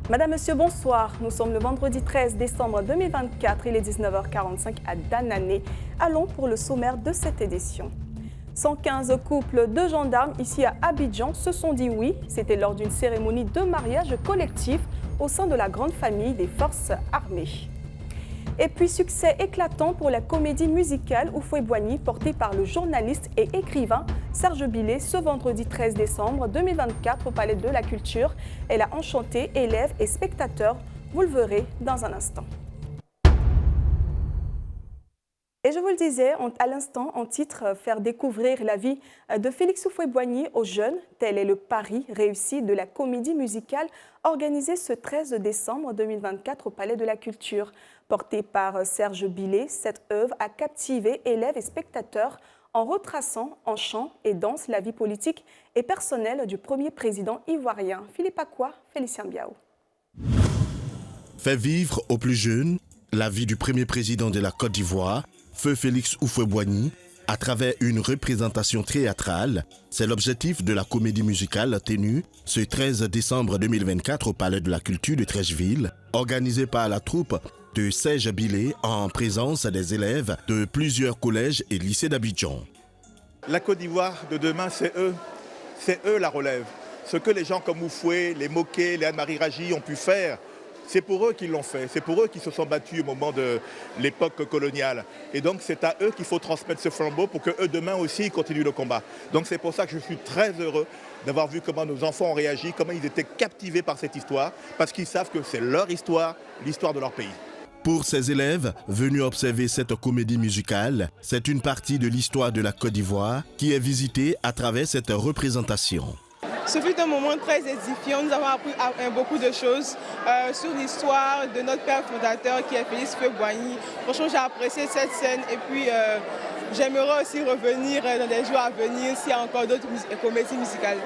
Madame, Monsieur, bonsoir. Nous sommes le vendredi 13 décembre 2024. Il est 19h45 à Danané. Allons pour le sommaire de cette édition. 115 couples de gendarmes ici à Abidjan se sont dit oui. C'était lors d'une cérémonie de mariage collectif au sein de la grande famille des forces armées. Et puis, succès éclatant pour la comédie musicale Oufoué-Boigny, portée par le journaliste et écrivain Serge Billet ce vendredi 13 décembre 2024 au Palais de la Culture. Elle a enchanté élèves et spectateurs. Vous le verrez dans un instant. Et je vous le disais à l'instant, en titre, faire découvrir la vie de Félix Oufoué-Boigny aux jeunes. Tel est le pari réussi de la comédie musicale organisée ce 13 décembre 2024 au Palais de la Culture. Portée par Serge Billet, cette œuvre a captivé élèves et spectateurs en retraçant en chant et danse la vie politique et personnelle du premier président ivoirien, Philippe Akwa, Félicien Biao. Fait vivre aux plus jeunes la vie du premier président de la Côte d'Ivoire, Feu Félix Oufoué-Boigny, à travers une représentation théâtrale. C'est l'objectif de la comédie musicale tenue ce 13 décembre 2024 au Palais de la Culture de Treichville, organisée par la troupe de Serge Billet en présence des élèves de plusieurs collèges et lycées d'Abidjan. La Côte d'Ivoire de demain, c'est eux la relève. Ce que les gens comme Oufoué, les Moquet, les Anne-Marie Ragy ont pu faire, c'est pour eux qu'ils l'ont fait, c'est pour eux qui se sont battus au moment de l'époque coloniale. Et donc c'est à eux qu'il faut transmettre ce flambeau pour qu'eux demain aussi ils continuent le combat. Donc c'est pour ça que je suis très heureux d'avoir vu comment nos enfants ont réagi, comment ils étaient captivés par cette histoire, parce qu'ils savent que c'est leur histoire, l'histoire de leur pays. Pour ces élèves venus observer cette comédie musicale, c'est une partie de l'histoire de la Côte d'Ivoire qui est visitée à travers cette représentation. Ce fut un moment très édifiant. Nous avons appris beaucoup de choses sur l'histoire de notre père fondateur qui est Félix Oufoué-Boigny. Franchement, j'ai apprécié cette scène et puis j'aimerais aussi revenir dans les jours à venir s'il y a encore d'autres comédies musicales.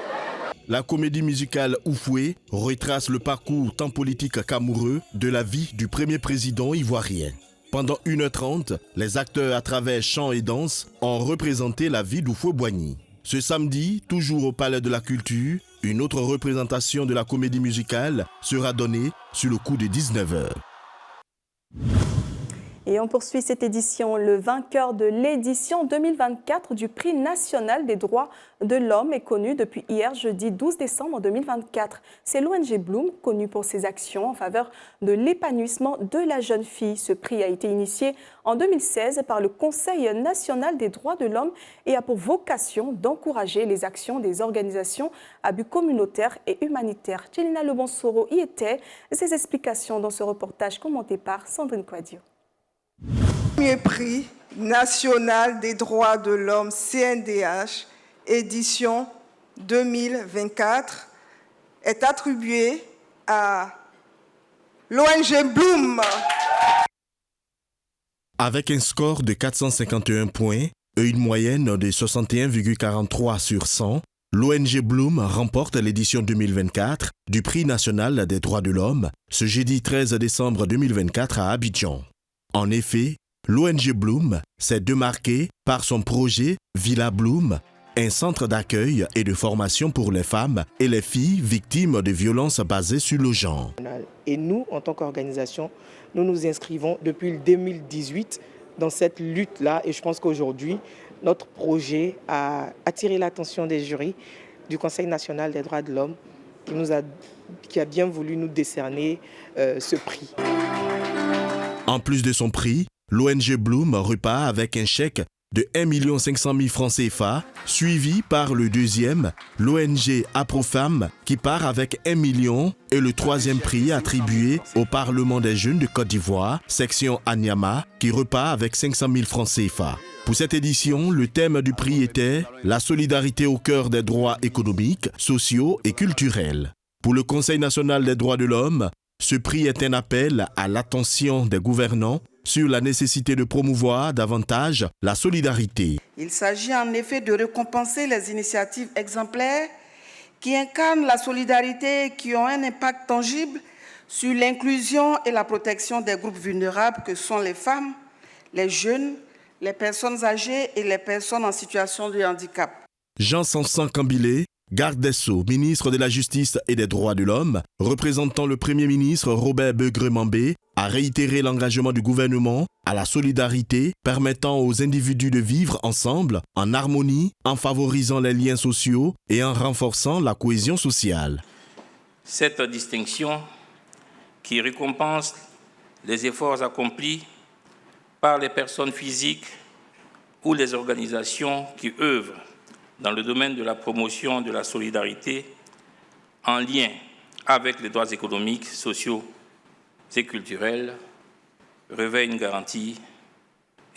La comédie musicale Oufoué retrace le parcours tant politique qu'amoureux de la vie du premier président ivoirien. Pendant 1h30, les acteurs à travers chant et danse ont représenté la vie d'Oufoué-Boigny. Ce samedi, toujours au Palais de la Culture, une autre représentation de la comédie musicale sera donnée sur le coup de 19h. Et on poursuit cette édition. Le vainqueur de l'édition 2024 du Prix national des droits de l'homme est connu depuis hier, jeudi 12 décembre 2024. C'est l'ONG Bloom, connu pour ses actions en faveur de l'épanouissement de la jeune fille. Ce prix a été initié en 2016 par le Conseil national des droits de l'homme et a pour vocation d'encourager les actions des organisations à but communautaire et humanitaire. Tchelina Lebonsoro y était. Ses explications dans ce reportage commenté par Sandrine Quadio. Premier prix national des droits de l'homme CNDH, édition 2024, est attribué à l'ONG Bloom. Avec un score de 451 points et une moyenne de 61,43 sur 100, l'ONG Bloom remporte l'édition 2024 du Prix national des droits de l'homme ce jeudi 13 décembre 2024 à Abidjan. En effet, l'ONG Bloom s'est démarquée par son projet Villa Bloom, un centre d'accueil et de formation pour les femmes et les filles victimes de violences basées sur le genre. Et nous, en tant qu'organisation, nous nous inscrivons depuis 2018 dans cette lutte-là. Et je pense qu'aujourd'hui, notre projet a attiré l'attention des jurys du Conseil national des droits de l'homme qui a bien voulu nous décerner ce prix. En plus de son prix, l'ONG Bloom repart avec un chèque de 1 500 000 francs CFA, suivi par le deuxième, l'ONG Aprofam, qui part avec 1 million, et le troisième prix attribué au Parlement des jeunes de Côte d'Ivoire, section Anyama, qui repart avec 500 000 francs CFA. Pour cette édition, le thème du prix était « La solidarité au cœur des droits économiques, sociaux et culturels ». Pour le Conseil national des droits de l'homme, ce prix est un appel à l'attention des gouvernants sur la nécessité de promouvoir davantage la solidarité. Il s'agit en effet de récompenser les initiatives exemplaires qui incarnent la solidarité et qui ont un impact tangible sur l'inclusion et la protection des groupes vulnérables que sont les femmes, les jeunes, les personnes âgées et les personnes en situation de handicap. Jean Sanson Cambilé, garde des Sceaux, ministre de la Justice et des Droits de l'Homme, représentant le Premier ministre Robert Begremambé, a réitéré l'engagement du gouvernement à la solidarité permettant aux individus de vivre ensemble en harmonie, en favorisant les liens sociaux et en renforçant la cohésion sociale. Cette distinction qui récompense les efforts accomplis par les personnes physiques ou les organisations qui œuvrent dans le domaine de la promotion de la solidarité en lien avec les droits économiques, sociaux et culturels revêt une garantie,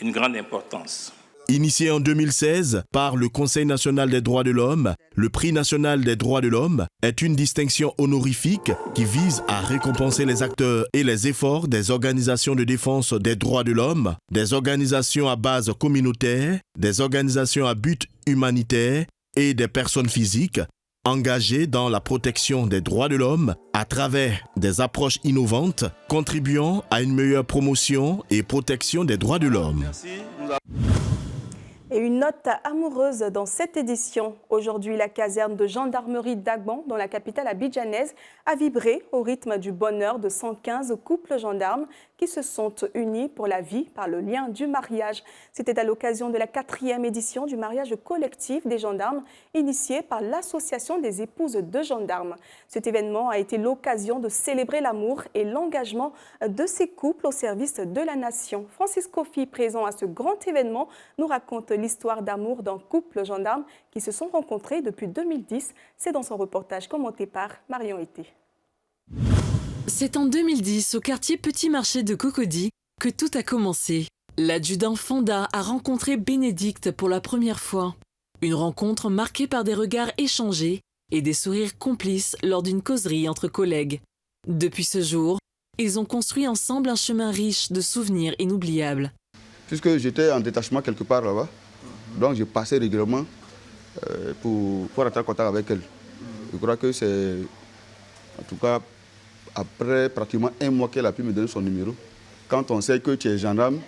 une grande importance. Initié en 2016 par le Conseil national des droits de l'homme, le Prix national des droits de l'homme est une distinction honorifique qui vise à récompenser les acteurs et les efforts des organisations de défense des droits de l'homme, des organisations à base communautaire, des organisations à but humanitaire et des personnes physiques engagées dans la protection des droits de l'homme à travers des approches innovantes contribuant à une meilleure promotion et protection des droits de l'homme. Et une note amoureuse dans cette édition. Aujourd'hui, la caserne de gendarmerie d'Agban, dans la capitale abidjanaise, a vibré au rythme du bonheur de 115 couples gendarmes qui se sont unis pour la vie par le lien du mariage. C'était à l'occasion de la 4e édition du mariage collectif des gendarmes, initié par l'Association des épouses de gendarmes. Cet événement a été l'occasion de célébrer l'amour et l'engagement de ces couples au service de la nation. Francis Kofi, présent à ce grand événement, nous raconte l'histoire d'amour d'un couple gendarme qui se sont rencontrés depuis 2010. C'est dans son reportage commenté par Marion Été. C'est en 2010, au quartier Petit Marché de Cocody, que tout a commencé. L'adjudant Fonda a rencontré Bénédicte pour la première fois. Une rencontre marquée par des regards échangés et des sourires complices lors d'une causerie entre collègues. Depuis ce jour, ils ont construit ensemble un chemin riche de souvenirs inoubliables. Puisque j'étais en détachement quelque part là-bas, donc je passais régulièrement pour être en contact avec elle. Je crois que c'est, en tout cas, après pratiquement un mois qu'elle a pu me donner son numéro. Quand on sait que tu es gendarme,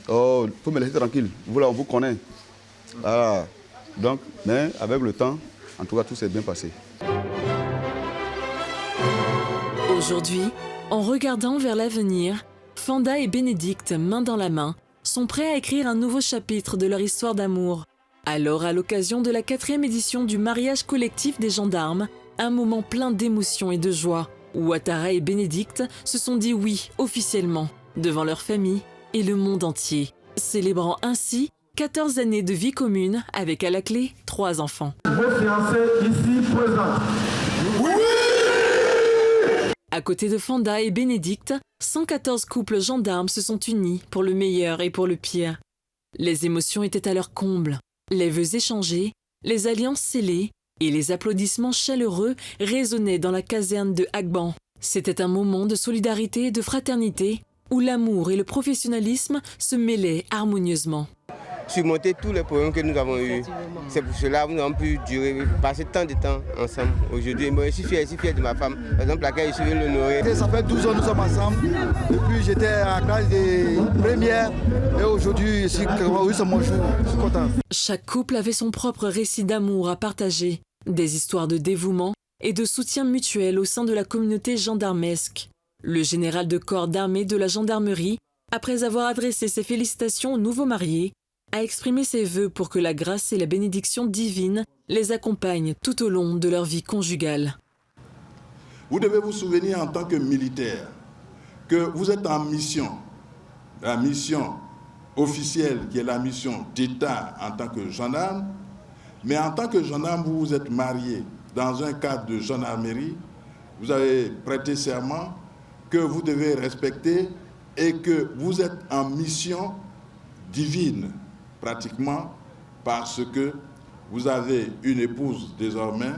oh, il faut me laisser tranquille, vous là on vous connaît. Ah, donc, mais avec le temps, en tout cas tout s'est bien passé. Aujourd'hui, en regardant vers l'avenir, Fonda et Bénédicte, main dans la main, sont prêts à écrire un nouveau chapitre de leur histoire d'amour. Alors, à l'occasion de la 4e édition du mariage collectif des gendarmes, un moment plein d'émotion et de joie, où Ouattara et Bénédicte se sont dit oui officiellement, devant leur famille et le monde entier, célébrant ainsi 14 années de vie commune avec à la clé 3 enfants. Vos fiancés ici présents. Oui! À côté de Fonda et Bénédicte, 114 couples gendarmes se sont unis pour le meilleur et pour le pire. Les émotions étaient à leur comble, les vœux échangés, les alliances scellées et les applaudissements chaleureux résonnaient dans la caserne de Agban. C'était un moment de solidarité et de fraternité où l'amour et le professionnalisme se mêlaient harmonieusement. Surmonter tous les problèmes que nous avons eus. C'est pour cela que nous avons pu passer tant de temps ensemble aujourd'hui. Moi, je suis fier de ma femme, par exemple, laquelle je suis venu l'honorer. Ça fait 12 ans que nous sommes ensemble. Depuis, j'étais en classe de première. Et aujourd'hui, c'est mon jour. Je suis content. Chaque couple avait son propre récit d'amour à partager, des histoires de dévouement et de soutien mutuel au sein de la communauté gendarmesque. Le général de corps d'armée de la gendarmerie, après avoir adressé ses félicitations aux nouveaux mariés, a exprimé ses vœux pour que la grâce et la bénédiction divine les accompagnent tout au long de leur vie conjugale. Vous devez vous souvenir en tant que militaire que vous êtes en mission, la mission officielle qui est la mission d'État en tant que gendarme, mais en tant que gendarme, vous vous êtes marié dans un cadre de gendarmerie, vous avez prêté serment que vous devez respecter et que vous êtes en mission divine, pratiquement parce que vous avez une épouse désormais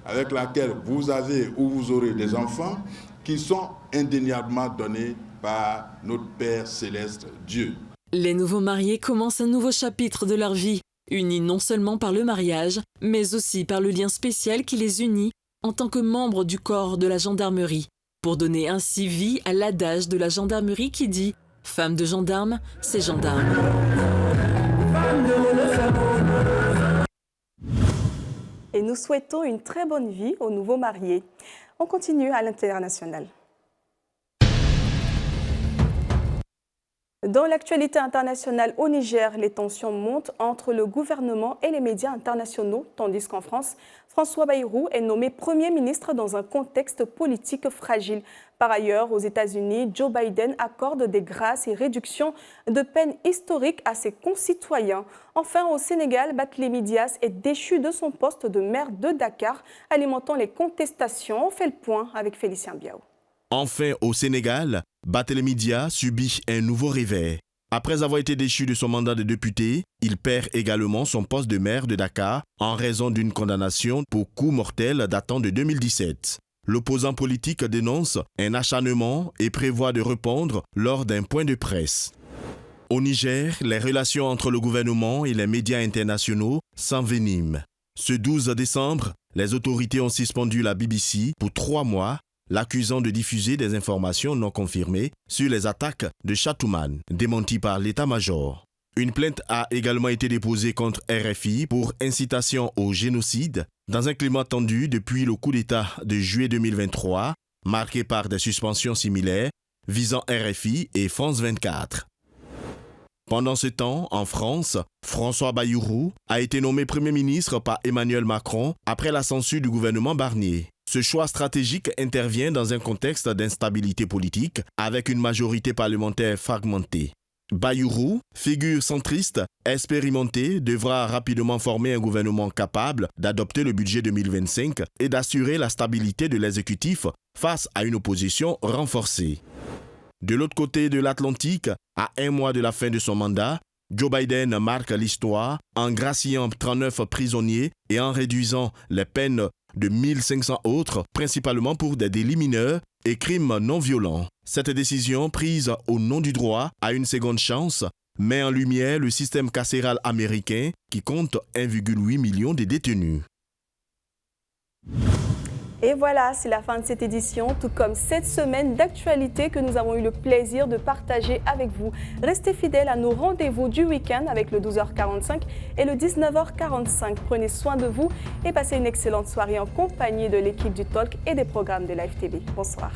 avec laquelle vous avez ou vous aurez des enfants qui sont indéniablement donnés par notre Père Céleste, Dieu. Les nouveaux mariés commencent un nouveau chapitre de leur vie, unis non seulement par le mariage, mais aussi par le lien spécial qui les unit en tant que membres du corps de la gendarmerie, pour donner ainsi vie à l'adage de la gendarmerie qui dit « Femme de gendarme, c'est gendarme ». Et nous souhaitons une très bonne vie aux nouveaux mariés. On continue à l'international. Dans l'actualité internationale au Niger, les tensions montent entre le gouvernement et les médias internationaux, tandis qu'en France, François Bayrou est nommé Premier ministre dans un contexte politique fragile. Par ailleurs, aux États-Unis, Joe Biden accorde des grâces et réductions de peine historiques à ses concitoyens. Enfin, au Sénégal, Barthélémy Dias est déchu de son poste de maire de Dakar, alimentant les contestations. On fait le point avec Félicien Biao. Enfin, au Sénégal, Barthélémy Dias subit un nouveau réveil. Après avoir été déchu de son mandat de député, il perd également son poste de maire de Dakar en raison d'une condamnation pour coup mortel datant de 2017. L'opposant politique dénonce un acharnement et prévoit de répondre lors d'un point de presse. Au Niger, les relations entre le gouvernement et les médias internationaux s'enveniment. Ce 12 décembre, les autorités ont suspendu la BBC pour 3 mois, l'accusant de diffuser des informations non confirmées sur les attaques de Chatouman, démenties par l'état-major. Une plainte a également été déposée contre RFI pour incitation au génocide, dans un climat tendu depuis le coup d'État de juillet 2023, marqué par des suspensions similaires visant RFI et France 24. Pendant ce temps, en France, François Bayrou a été nommé Premier ministre par Emmanuel Macron après la censure du gouvernement Barnier. Ce choix stratégique intervient dans un contexte d'instabilité politique avec une majorité parlementaire fragmentée. Bayrou, figure centriste, expérimentée, devra rapidement former un gouvernement capable d'adopter le budget 2025 et d'assurer la stabilité de l'exécutif face à une opposition renforcée. De l'autre côté de l'Atlantique, à 1 mois de la fin de son mandat, Joe Biden marque l'histoire en graciant 39 prisonniers et en réduisant les peines de 1500 autres, principalement pour des délits mineurs et crimes non violents. Cette décision, prise au nom du droit à une seconde chance, met en lumière le système carcéral américain qui compte 1,8 million de détenus. Et voilà, c'est la fin de cette édition, tout comme cette semaine d'actualité que nous avons eu le plaisir de partager avec vous. Restez fidèles à nos rendez-vous du week-end avec le 12h45 et le 19h45. Prenez soin de vous et passez une excellente soirée en compagnie de l'équipe du Talk et des programmes de Live TV. Bonsoir.